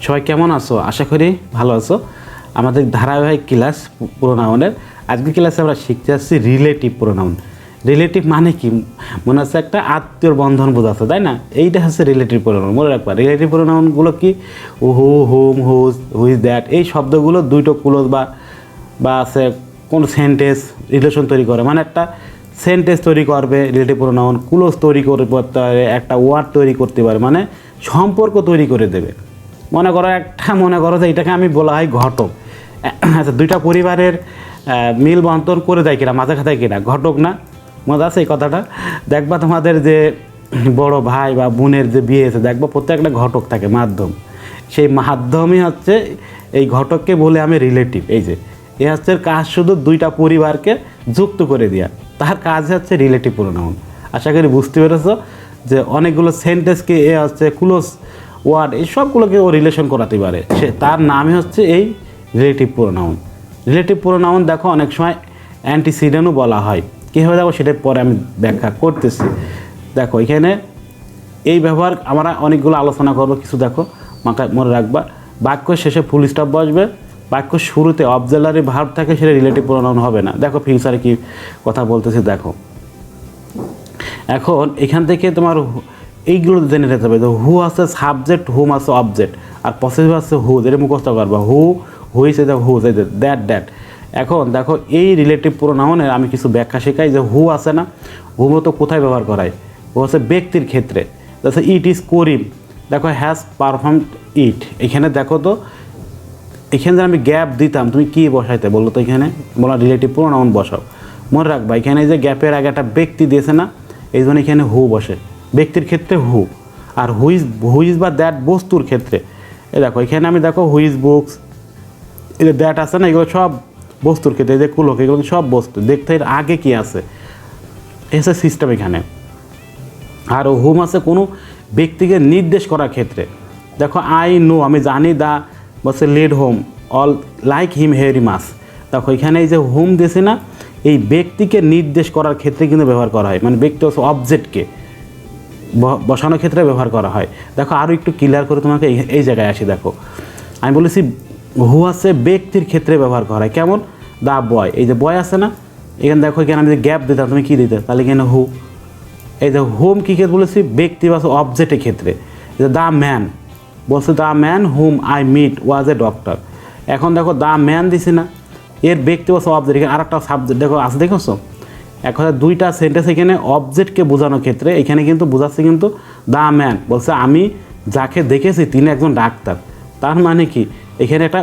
সবাই কেমন আছো? আশা করি ভালো আছো। আমাদের ধারাবাহিক ক্লাস প্রোনাউনের আজকের ক্লাসে আমরা শিখতে যাচ্ছি রিলেটিভ প্রোনাউন। রিলেটিভ মানে কি? মনে হচ্ছে একটা আত্মীয়র বন্ধন বোঝাচ্ছে, তাই না? এইটা হচ্ছে রিলেটিভ প্রোনাউন। মনে রাখবা রিলেটিভ প্রোনাউনগুলো কি? হু, হুম, হুজ, হুইজ, দ্যাট, এই শব্দগুলো দুইটো ক্লোজ বা আছে কোনো সেন্টেন্স রিলেশন তৈরি করে, মানে একটা সেন্টেন্স তৈরি করবে রিলেটিভ প্রোনাউন, ক্লোজ তৈরি করতে পারে, একটা ওয়ার্ড তৈরি করতে পারে, মানে সম্পর্ক তৈরি করে দেবে। মনে করো যে এটাকে আমি বলা হয় ঘটক। আচ্ছা, দুইটা পরিবারের মিল বন্টন করে দেয় কিনা, মাঝে খাতায় কিনা, ঘটক না? মজা আছে এই কথাটা? দেখবা তোমাদের যে বড় ভাই বা বোনের যে বিয়ে আছে, দেখবা প্রত্যেকটা ঘটক থাকে, মাধ্যম। সেই মাধ্যমই হচ্ছে এই ঘটককে বলে আমি রিলেটিভ। এই যে এ হচ্ছে কাজ শুধু দুইটা পরিবারকে যুক্ত করে দেওয়া, তার কাজ হচ্ছে রিলেটিভ প্রোনাউন। আশা করি বুঝতে পেরেছ যে অনেকগুলো সেন্টেন্সকে এ হচ্ছে ক্লোজ ওয়ার্ড, এই সবগুলোকে ও রিলেশন করাতে পারে, সে তার নামই হচ্ছে এই রিলেটিভ প্রোনাউন। রিলেটিভ প্রোনাউন দেখো অনেক সময় অ্যান্টিসিডেন্টও বলা হয়। কীভাবে দেখো সেটার পরে আমি ব্যাখ্যা করতেছি। দেখো এখানে এই ব্যবহার আমরা অনেকগুলো আলোচনা করবো। কিছু দেখো মনে রাখবা, বাক্য শেষে ফুল স্টপ বসবে, বাক্য শুরুতে অবজারভারি ভার্ব থাকে, সেটা রিলেটিভ প্রোনাউন হবে না। দেখো ফিউচারে কি কথা বলতেছি দেখো। এখন এখান থেকে তোমার এইগুলো জেনে নিতে হবে। হু আছে সাবজেক্ট, হুম আছে অবজেক্ট, আর পসেসিভ আছে হুজ। এটা মুখস্থ করবা, হুইজ এই যে হুজ, এই যে দ্যাট। এখন দেখো এই রিলেটিভ প্রোনাউনের আমি কিছু ব্যাখ্যা শেখাই। যে হু আছে না, হু মতো কোথায় ব্যবহার করায়? ও হচ্ছে ব্যক্তির ক্ষেত্রে। দেখো ইট ইজ করিম, দেখো হ্যাজ পারফর্মড ইট। এখানে দেখো তো, এখানে যদি আমি গ্যাপ দিতাম তুমি কি বসাইতে বললো তো? এখানে বলা রিলেটিভ প্রোনাউন বসাও। মনে রাখবা এখানে যে গ্যাপের আগে একটা ব্যক্তি দিয়েছে না, এই জন্য এখানে হু বসে, ব্যক্তির ক্ষেত্রে হু। আর হুইজ বা দ্যাট বস্তুর ক্ষেত্রে। এই দেখো এখানে আমি দেখো হুইজ বুকস, এই যে দ্যাট আছে না, এগুলো সব বস্তুর ক্ষেত্রে। এই যে কুলক, এগুলো সব বস্তু। দেখতে এর আগে কি আছে, এসে সিস্টেম এখানে। আর হুম আছে কোনো ব্যক্তিকে নির্দেশ করার ক্ষেত্রে। দেখো আই নো, আমি জানি, দা বলছে lead home all like him হেরি মাস। দেখো এখানে এই যে হুম দিয়েছে না, এই ব্যক্তিকে নির্দেশ করার ক্ষেত্রে কিন্তু ব্যবহার করা হয়, মানে ব্যক্তি হচ্ছে অবজেক্টকে বসানোর ক্ষেত্রে ব্যবহার করা হয়। দেখো আরও একটু ক্লিয়ার করে তোমাকে এই জায়গায় আসি। দেখো আমি বলেছি হু আছে ব্যক্তির ক্ষেত্রে ব্যবহার করা হয়। কেমন? দা বয়, এই যে বয় আছে না, এখানে দেখো এখানে আমি যে গ্যাপ দিতাম তুমি কী দিতে? তাহলে এখানে হু। এই যে হোম কী ক্ষেত্রে বলেছি? ব্যক্তি বা অবজেক্টের ক্ষেত্রে। যে দ্য ম্যান বলছে, the man whom I met was a doctor. এখন দেখো দ্য ম্যান দিছি না, এর ব্যক্তি বা অবজেক্ট। এখানে আর একটা সাবজেক্ট দেখো আছে, দেখেছো? এক কথা দুইটা সেন্টেন্স এখানে অবজেক্টকে বোঝানোর ক্ষেত্রে এখানে কিন্তু বোঝাচ্ছে কিন্তু দ্য ম্যান বলছে আমি যাকে দেখেছি তিনি একজন ডাক্তার। তার মানে কি এখানে একটা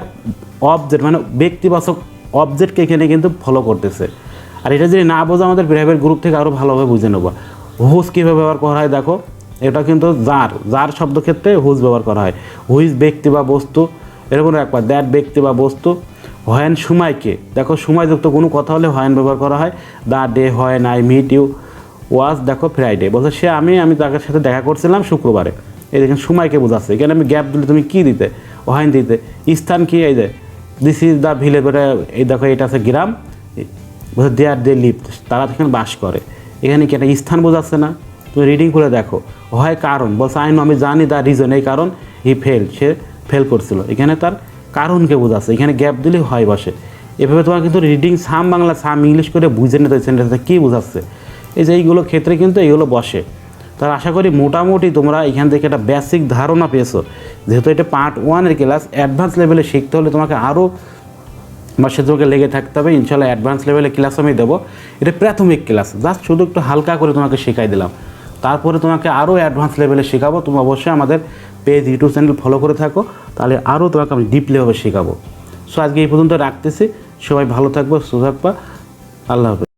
অবজেক্ট, মানে ব্যক্তিবাচক অবজেক্টকে এখানে কিন্তু ফলো করতেছে। আর এটা যদি না বোঝা আমাদের প্রাইভেট গ্রুপ থেকে আরও ভালোভাবে বুঝে নেবো। হুজ কীভাবে ব্যবহার করা হয় দেখো, এটা কিন্তু যার শব্দ ক্ষেত্রে হুজ ব্যবহার করা হয়। হুইজ ব্যক্তি বা বস্তু, এরকম একবার দ্যাট ব্যক্তি বা বস্তু। হোয়েন সময়কে, দেখো সময়যুক্ত কোনো কথা হলে হোয়েন ব্যবহার করা হয়। The day when I met you was, দেখো ফ্রাইডে, বলছে সে আমি তার সাথে দেখা করছিলাম শুক্রবারে। এই দেখেন সময়কে বোঝাচ্ছে। এখানে আমি গ্যাপ দিলে তুমি কী দিতে? হোয়েন দিতে। স্থান কি? এই যে দিস ইজ দ্য ভিলেজ, এই দেখো এটা আছে গ্রাম, বলছে দেয়ার দে লিভ, তারা এখানে বাস করে। এখানে কি একটা স্থান বোঝাচ্ছে না? তুমি রিডিং করে দেখো। হয় কারণ, বলছে আই নো, আমি জানি, দ্য রিজন, এই কারণ হি ফেল, সে ফেল করছিল। এখানে তার কারণকে বোঝাচ্ছে, এখানে গ্যাপ দিলে হয় বসে। এভাবে তোমার কিন্তু রিডিং সাম বাংলা সাম ইংলিশ করে বুঝে নিতে সেন্টেন্সটা কী বোঝাচ্ছে। এই যে এইগুলো ক্ষেত্রে কিন্তু এইগুলো বসে। তার আশা করি মোটামুটি তোমরা এখান থেকে একটা বেসিক ধারণা পেয়েছো। যেহেতু এটা পার্ট 1-এর ক্লাস, অ্যাডভান্স লেভেলে শিখতে হলে তোমাকে আরও সে তোমাকে লেগে থাকতে হবে। ইনশাল্লাহ অ্যাডভান্স লেভেলে ক্লাস আমি দেবো। এটা প্রাথমিক ক্লাস, জাস্ট শুধু একটু হালকা করে তোমাকে শেখাই দিলাম। তারপরে তোমাকে আরও অ্যাডভান্স লেভেলে শেখাবো। তুমি অবশ্যই আমাদের পেজ ইউটিউব চ্যানেল ফলো করে থাকো, তাহলে আরও তোমাকে আমি ডিপলিভাবে শেখাবো। সো আজকে এই পর্যন্ত রাখতেছি। সবাই ভালো থাকবো, সুস্থ থাকবা। আল্লাহ হাফেজ।